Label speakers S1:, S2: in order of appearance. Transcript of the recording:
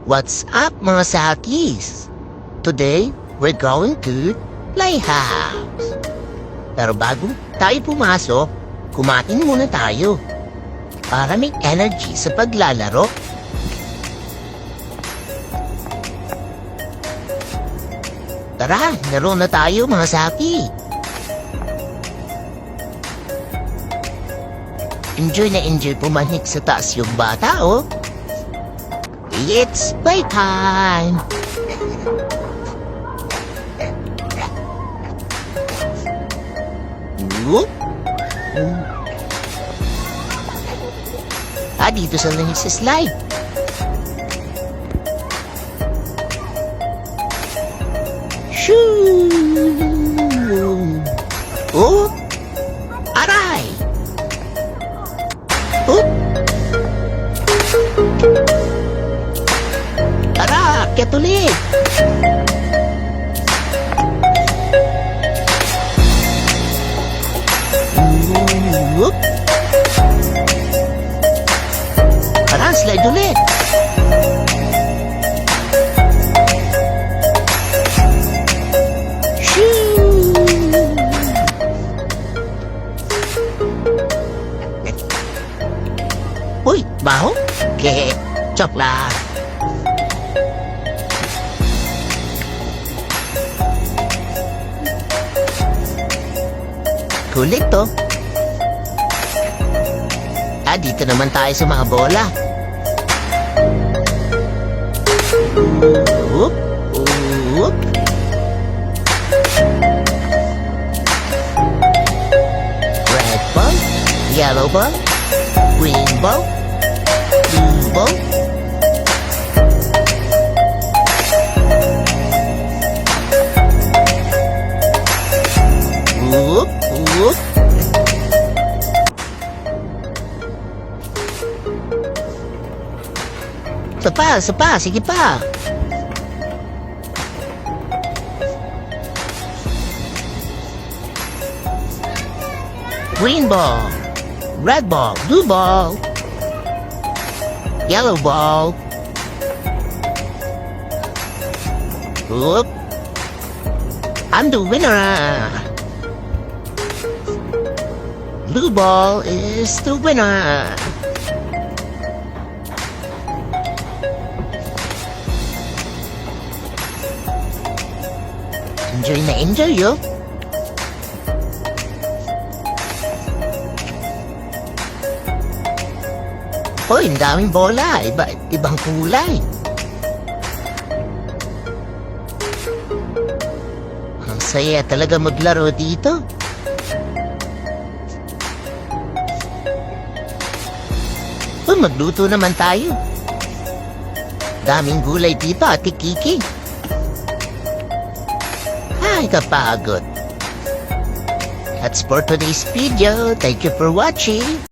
S1: What's up mga sakis? Today, we're going to Playhouse. Pero bago tayo pumasok, kumain muna tayo para may energy sa paglalaro. Tara, laro na tayo mga saki. Enjoy na enjoy pumanik sa taas yung bata, oh. It's playtime! Whoop! Dito sa langis sa slide. Shoo! Oh! Aray! Oh! Tara, akyat ulit! Whoop! Tara, slide ulit! Shoo! Uy, baho? Kehe, choklat! Kulit to. Dito naman tayo sa mga bola. Whoop, whoop. Red ball, yellow ball, green ball, blue ball. Whoop, whoop. Isa pa, sige pa. Green ball, red ball, blue ball, yellow ball. Whoop. I'm the winner. Blue ball is the winner. Enjoy na enjoy, yo. Hoy, ang daming bola. Ibang kulay. Ang saya talaga maglaro dito. Hoy, magluto naman tayo. Daming gulay dito, Ate Kiki. Ay, kapagod. That's for today's video. Thank you for watching.